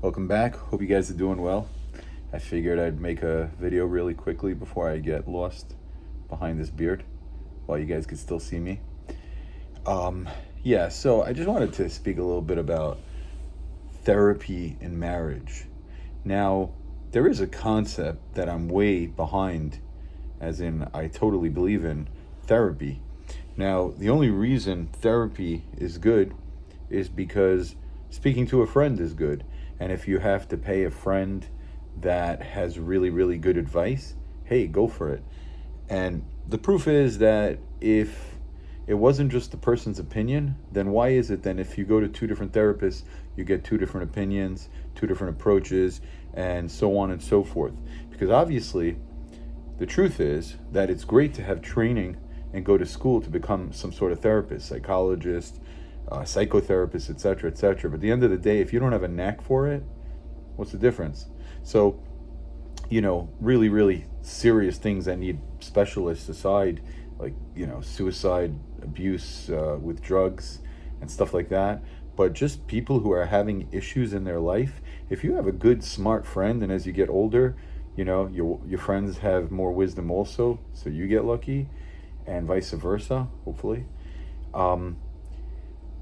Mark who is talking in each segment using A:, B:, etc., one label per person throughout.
A: Welcome back. Hope you guys are doing well. I figured I'd make a video really quickly before I get lost behind this beard while you guys could still see me. Um, so I just wanted to speak a little bit about therapy in marriage. Now, there is a concept that I'm way behind, as in, I totally believe in therapy. Now, the only reason therapy is good is because speaking to a friend is good. And if you have to pay a friend that has really, really good advice, hey, go for it. And the proof is that if it wasn't just the person's opinion, then why is it then if you go to two different therapists, you get two different opinions, two different approaches, and so on and so forth? Because obviously, the truth is that it's great to have training and go to school to become some sort of therapist, psychologist, psychotherapist, etc., etc. But at the end of the day, if you don't have a knack for it, what's the difference? So, really, really serious things that need specialists aside, like, suicide, abuse with drugs and stuff like that. But just people who are having issues in their life, if you have a good, smart friend, and as you get older, your friends have more wisdom also, so you get lucky, and vice versa, hopefully. Um,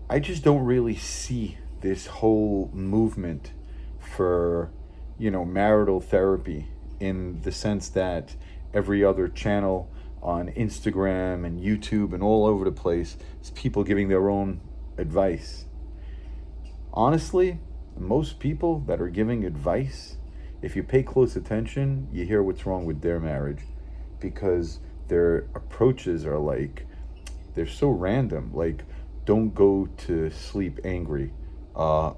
A: I just don't really see this whole movement for, marital therapy in the sense that every other channel on Instagram and YouTube and all over the place is people giving their own advice. Honestly, most people that are giving advice, if you pay close attention, you hear what's wrong with their marriage because their approaches are like, they're so random. Like, don't go to sleep angry. Uh,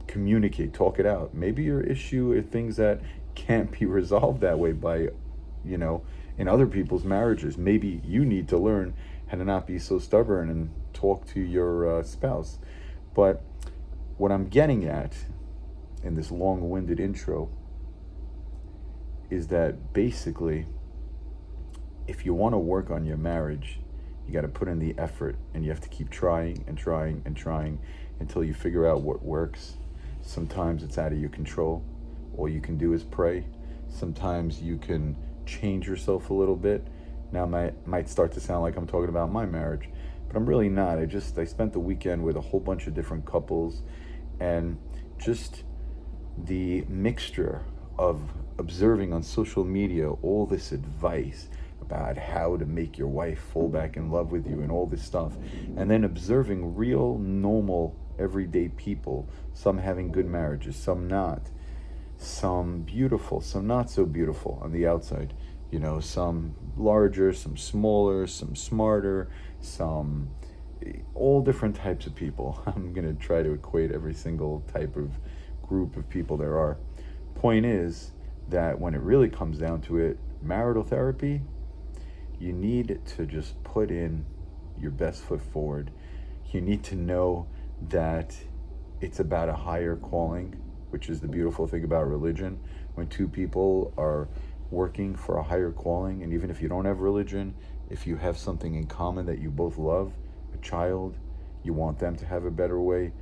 A: Communicate, talk it out. Maybe your issue are things that can't be resolved that way by, in other people's marriages. Maybe you need to learn how to not be so stubborn and talk to your spouse. But what I'm getting at in this long winded intro is that basically, if you want to work on your marriage, you got to put in the effort and you have to keep trying and trying and trying until you figure out what works. Sometimes it's out of your control. All you can do is pray. Sometimes you can change yourself a little bit. Now, might start to sound like I'm talking about my marriage, but I'm really not. I spent the weekend with a whole bunch of different couples, and just the mixture of observing on social media all this advice about how to make your wife fall back in love with you and all this stuff, and then observing real, normal, everyday people, some having good marriages, some not, some beautiful, some not so beautiful on the outside, some larger, some smaller, some smarter, some all different types of people. I'm going to try to equate every single type of group of people there are. Point is that when it really comes down to it, marital therapy, you need to just put in your best foot forward. You need to know that it's about a higher calling, which is the beautiful thing about religion. When two people are working for a higher calling, and even if you don't have religion, if you have something in common that you both love, a child, you want them to have a better way,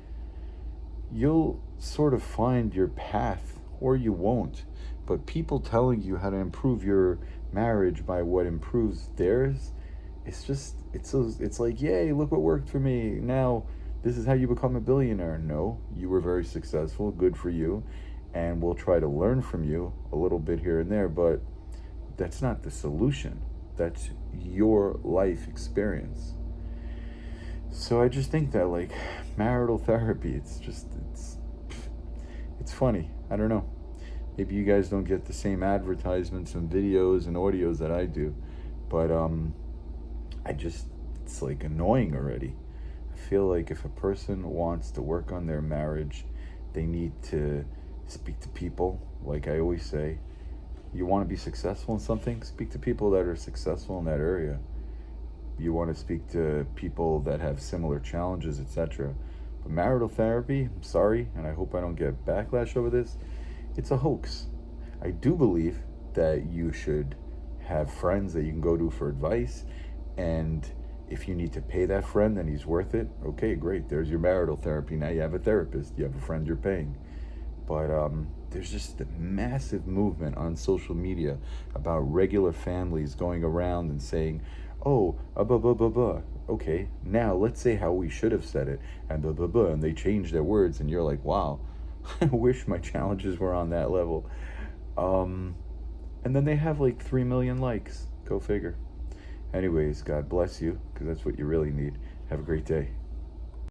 A: you'll sort of find your path, or you won't. But people telling you how to improve your marriage by what improves theirs, it's like, yay, look what worked for me. Now, this is how you become a billionaire. No, you were very successful, good for you, and we'll try to learn from you a little bit here and there, but that's not the solution. That's your life experience. So I just think that, like, marital therapy, it's funny. I don't know. Maybe you guys don't get the same advertisements and videos and audios that I do, but it's like annoying already. I feel like if a person wants to work on their marriage, they need to speak to people. Like I always say, you want to be successful in something, speak to people that are successful in that area. You want to speak to people that have similar challenges, etc. But marital therapy, I'm sorry, and I hope I don't get backlash over this, it's a hoax. I do believe that you should have friends that you can go to for advice, and if you need to pay that friend and he's worth it, okay, great, there's your marital therapy. Now you have a therapist, you have a friend you're paying. But there's just a massive movement on social media about regular families going around and saying, "Oh, blah blah blah blah." Okay, now let's say how we should have said it, and blah blah blah, and they change their words, and you're like, "Wow, I wish my challenges were on that level." Um, and then they have like 3 million likes. Go figure. Anyways, God bless you, because that's what you really need. Have a great day.